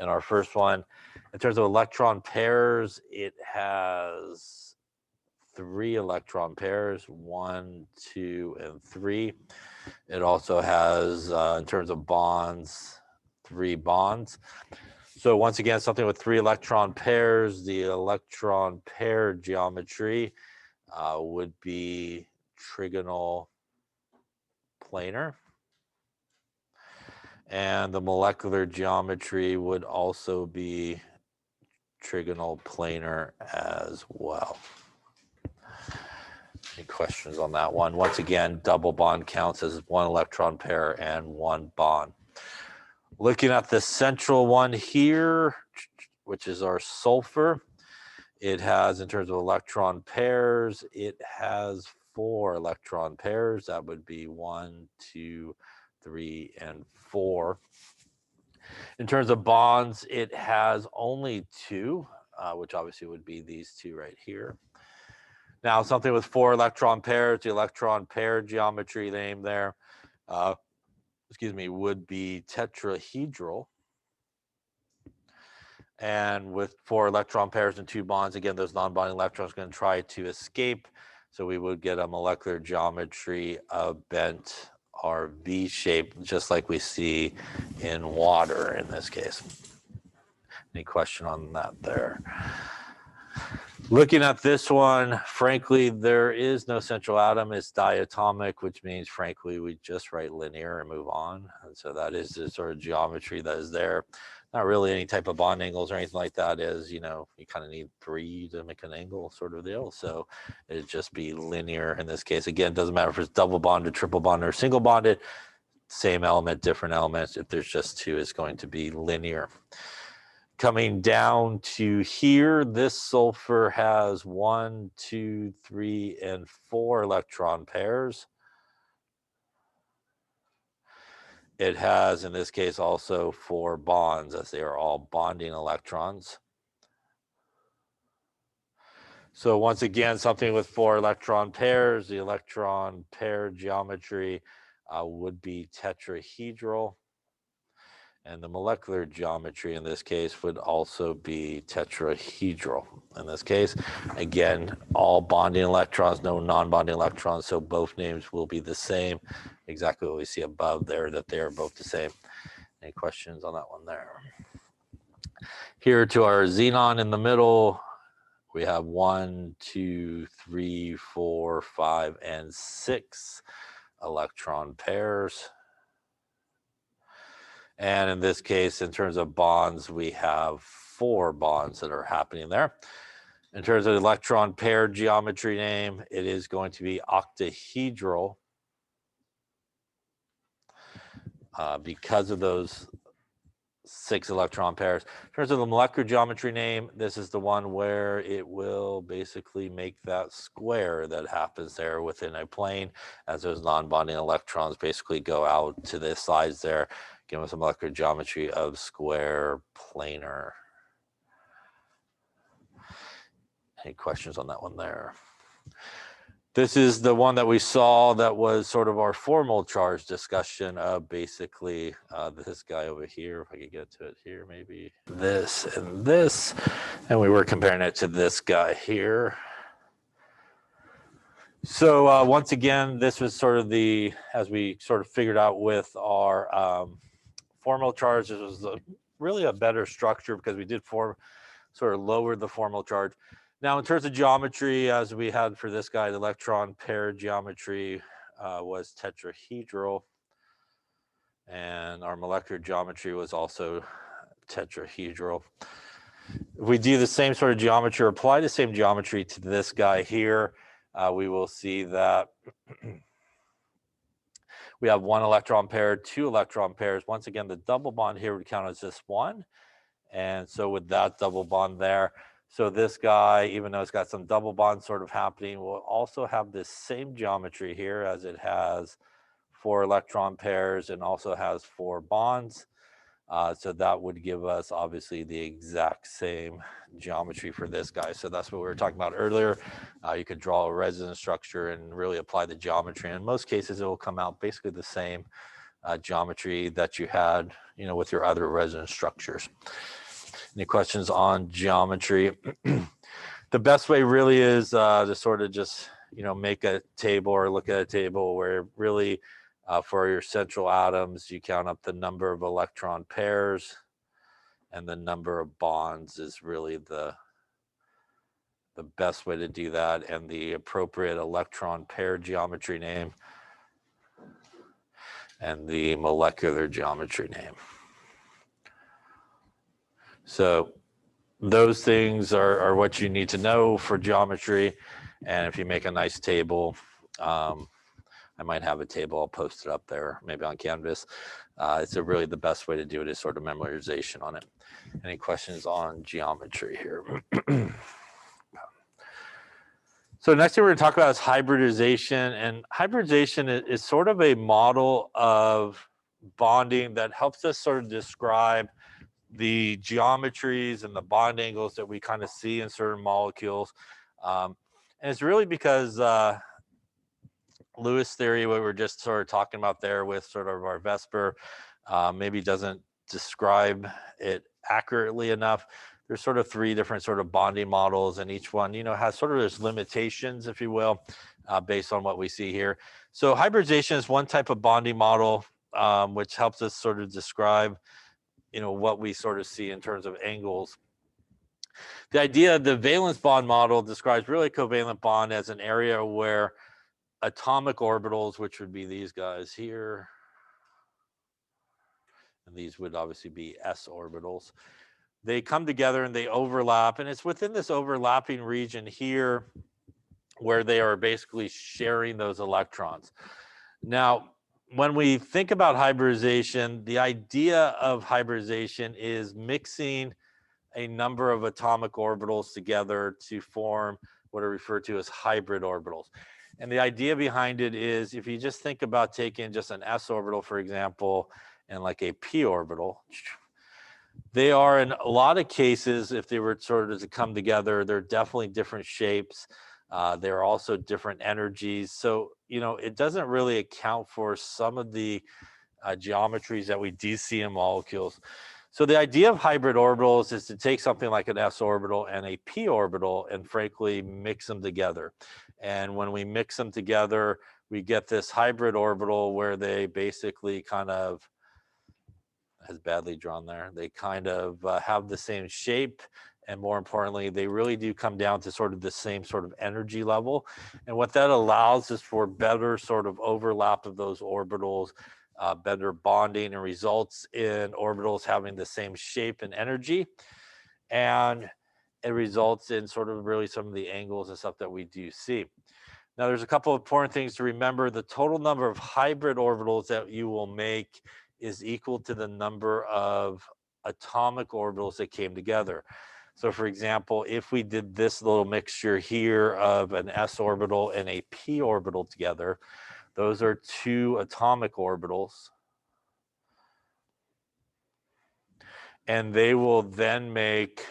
in our first one, in terms of electron pairs, it has 3 electron pairs, 1, 2, and 3. It also has, in terms of bonds, 3 bonds. So once again, something with 3 electron pairs, the electron pair geometry would be trigonal planar. And the molecular geometry would also be trigonal planar as well. Any questions on that one? Once again, double bond counts as 1 electron pair and 1 bond. Looking at the central one here, which is our sulfur, it has, in terms of electron pairs, it has 4 electron pairs. That would be 1, 2, 3, and 4. In terms of bonds, it has only 2, which obviously would be these 2 right here. Now, something with 4 electron pairs, the electron pair geometry name there, would be tetrahedral. And with 4 electron pairs and 2 bonds, again, those non-bonding electrons are going to try to escape. So we would get a molecular geometry of bent or V-shaped, just like we see in water in this case. Any question on that there? Looking at this one, frankly, there is no central atom. It's diatomic, which means, frankly, we just write linear and move on. And so that is the sort of geometry that is there. Not really any type of bond angles or anything like that. Is, you kind of need 3 to make an angle sort of deal. So it'd just be linear in this case. Again, it doesn't matter if it's double bonded, triple bonded, or single bonded. Same element, different elements. If there's just 2, it's going to be linear. Coming down to here, this sulfur has 1, 2, 3, and 4 electron pairs. It has, in this case, also 4 bonds, as they are all bonding electrons. So once again, something with 4 electron pairs, the electron pair geometry would be tetrahedral. And the molecular geometry in this case would also be tetrahedral. In this case, again, all bonding electrons, no non-bonding electrons, so both names will be the same. Exactly what we see above there, that they are both the same. Any questions on that one there? Here to our xenon in the middle, we have 1, 2, 3, 4, 5, and 6 electron pairs. And in this case, in terms of bonds, we have 4 bonds that are happening there. In terms of electron pair geometry name, it is going to be octahedral because of those 6 electron pairs. In terms of the molecular geometry name, this is the one where it will basically make that square that happens there within a plane as those non-bonding electrons basically go out to the sides there, giving us a molecular geometry of square planar. Any questions on that one there? This is the one that we saw that was sort of our formal charge discussion of basically this guy over here. If I could get to it here, maybe this and this. And we were comparing it to this guy here. So once again, this was sort of the, as we sort of figured out with our formal charge, this was really a better structure because we did sort of lower the formal charge. Now, in terms of geometry, as we had for this guy, the electron pair geometry was tetrahedral. And our molecular geometry was also tetrahedral. If we do the same sort of geometry, or apply the same geometry to this guy here, we will see that we have 1 electron pair, 2 electron pairs. Once again, the double bond here would count as just 1. And so with that double bond there, so this guy, even though it's got some double bonds sort of happening, will also have this same geometry here as it has 4 electron pairs and also has 4 bonds. So that would give us obviously the exact same geometry for this guy. So that's what we were talking about earlier. You could draw a resonance structure and really apply the geometry. In most cases, it will come out basically the same geometry that you had, with your other resonance structures. Any questions on geometry? The best way really is to sort of just, make a table or look at a table where really for your central atoms, you count up the number of electron pairs and the number of bonds is really the best way to do that, and the appropriate electron pair geometry name and the molecular geometry name. So those things are what you need to know for geometry. And if you make a nice table, I might have a table, I'll post it up there, maybe on Canvas. It's really the best way to do it is sort of memorization on it. Any questions on geometry here? So next thing we're gonna talk about is hybridization. And hybridization is sort of a model of bonding that helps us sort of describe the geometries and the bond angles that we kind of see in certain molecules. And it's really because Lewis theory, what we're just sort of talking about there with sort of our VSEPR, maybe doesn't describe it accurately enough. There's sort of 3 different sort of bonding models, and each one, has sort of its limitations, if you will, based on what we see here. So hybridization is one type of bonding model, which helps us sort of describe, what we sort of see in terms of angles. The idea, the valence bond model describes really covalent bond as an area where atomic orbitals, which would be these guys here, and these would obviously be s orbitals, they come together and they overlap, and it's within this overlapping region here where they are basically sharing those electrons. Now, when we think about hybridization, the idea of hybridization is mixing a number of atomic orbitals together to form what are referred to as hybrid orbitals. And the idea behind it is, if you just think about taking just an s orbital, for example, and like a p orbital, they are, in a lot of cases, if they were sort of to come together, they're definitely different shapes. There are also different energies. So, it doesn't really account for some of the geometries that we do see in molecules. So the idea of hybrid orbitals is to take something like an s orbital and a p orbital and frankly mix them together. And when we mix them together, we get this hybrid orbital where they basically kind of, as badly drawn there, they kind of have the same shape. And more importantly, they really do come down to sort of the same sort of energy level. And what that allows is for better sort of overlap of those orbitals, better bonding, and results in orbitals having the same shape and energy. And it results in sort of really some of the angles and stuff that we do see. Now, there's a couple of important things to remember. The total number of hybrid orbitals that you will make is equal to the number of atomic orbitals that came together. So for example, if we did this little mixture here of an s orbital and a p orbital together, those are two atomic orbitals. And they will then make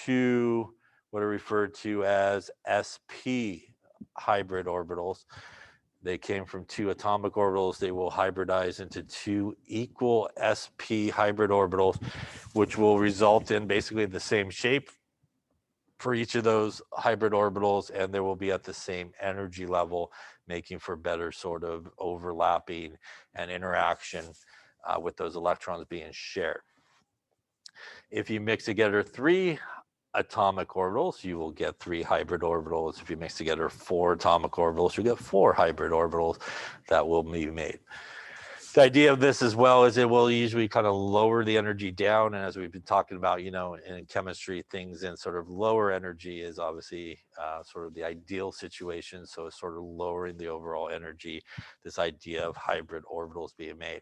two, what are referred to as sp hybrid orbitals. They came from two atomic orbitals. They will hybridize into two equal sp hybrid orbitals, which will result in basically the same shape for each of those hybrid orbitals, and they will be at the same energy level, making for better sort of overlapping and interaction with those electrons being shared. If you mix together three atomic orbitals, you will get three hybrid orbitals. If you mix together four atomic orbitals, you get four hybrid orbitals that will be made. The idea of this as well is it will usually kind of lower the energy down. And as we've been talking about, you know, in chemistry, things in sort of lower energy is obviously sort of the ideal situation. So it's sort of lowering the overall energy, this idea of hybrid orbitals being made.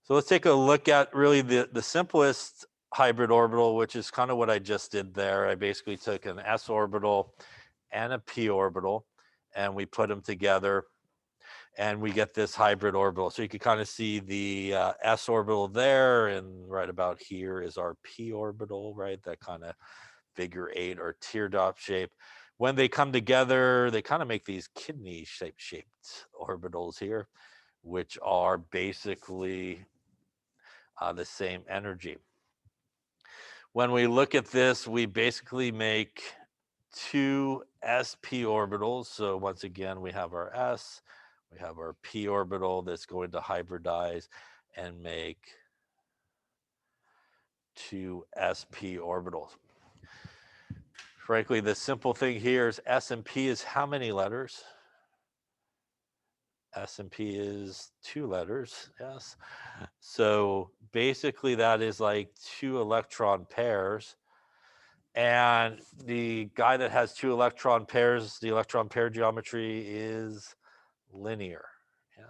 So let's take a look at really the simplest hybrid orbital, which is kind of what I just did there. I basically took an s orbital and a p orbital, and we put them together, and we get this hybrid orbital. So you can kind of see the s orbital there, and right about here is our p orbital, right? That kind of figure 8 or teardrop shape. When they come together, they kind of make these kidney shaped orbitals here, which are basically the same energy. When we look at this, we basically make two sp orbitals. So once again, we have our s, we have our p orbital that's going to hybridize and make two sp orbitals. Frankly, the simple thing here is S and P is how many letters? S and P is 2 letters, yes. So basically that is like 2 electron pairs. And the guy that has 2 electron pairs, the electron pair geometry is linear. Yeah.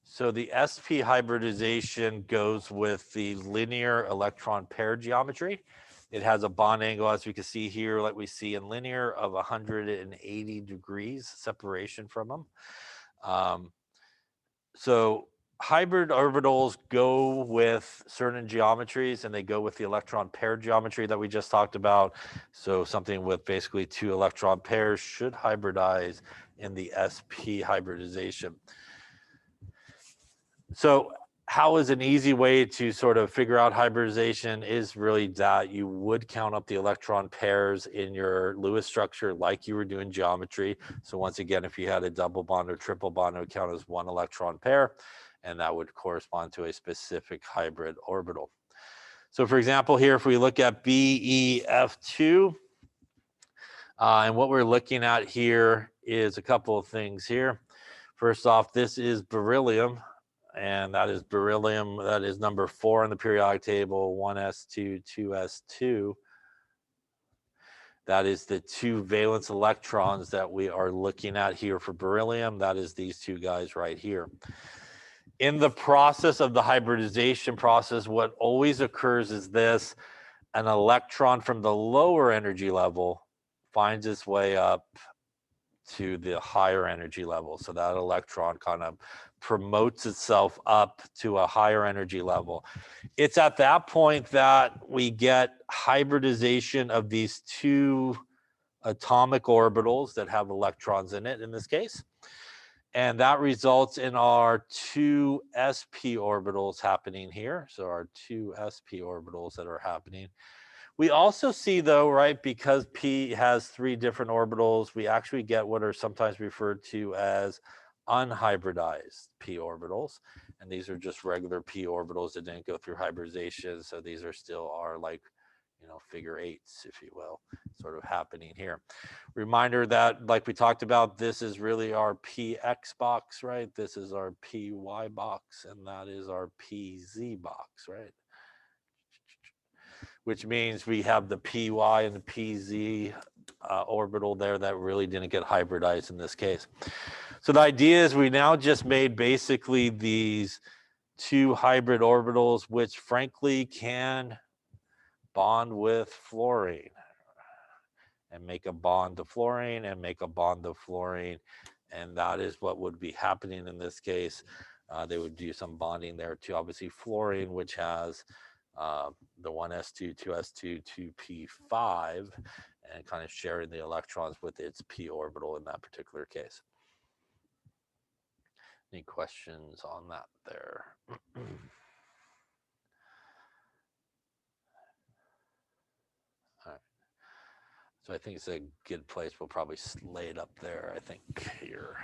So the sp hybridization goes with the linear electron pair geometry. It has a bond angle, as we can see here, like we see in linear, of 180 degrees separation from them. So hybrid orbitals go with certain geometries, and they go with the electron pair geometry that we just talked about. So something with basically 2 electron pairs should hybridize in the sp hybridization. So how is an easy way to sort of figure out hybridization is really that you would count up the electron pairs in your Lewis structure like you were doing geometry. So once again, if you had a double bond or triple bond, it would count as 1 electron pair, and that would correspond to a specific hybrid orbital. So for example, here, if we look at BeF2, and what we're looking at here is a couple of things here. First off, this is beryllium. And that is beryllium. That is number 4 in the periodic table, 1s2, 2s2. That is the 2 valence electrons that we are looking at here for beryllium. That is these 2 guys right here. In the process of the hybridization process, what always occurs is this: an electron from the lower energy level finds its way up to the higher energy level. So that electron kind of promotes itself up to a higher energy level. It's at that point that we get hybridization of these 2 atomic orbitals that have electrons in it in this case. And that results in our 2 sp orbitals happening here. So our 2 sp orbitals that are happening. We also see, though, right, because P has 3 different orbitals, we actually get what are sometimes referred to as unhybridized P orbitals. And these are just regular P orbitals that didn't go through hybridization. So these are still our, like, you know, figure 8s, if you will, sort of happening here. Reminder that, like we talked about, this is really our PX box, right? This is our PY box, and that is our PZ box, right? Which means we have the PY and the PZ orbital there that really didn't get hybridized in this case. So the idea is we now just made basically these two hybrid orbitals, which frankly can bond with fluorine and make a bond to fluorine and make a bond to fluorine. And that is what would be happening in this case. They would do some bonding there to obviously fluorine, which has the 1s2, 2s2, 2p5, and kind of sharing the electrons with its p orbital in that particular case. Any questions on that there? All right. So I think it's a good place. We'll probably lay it up there, I think, here.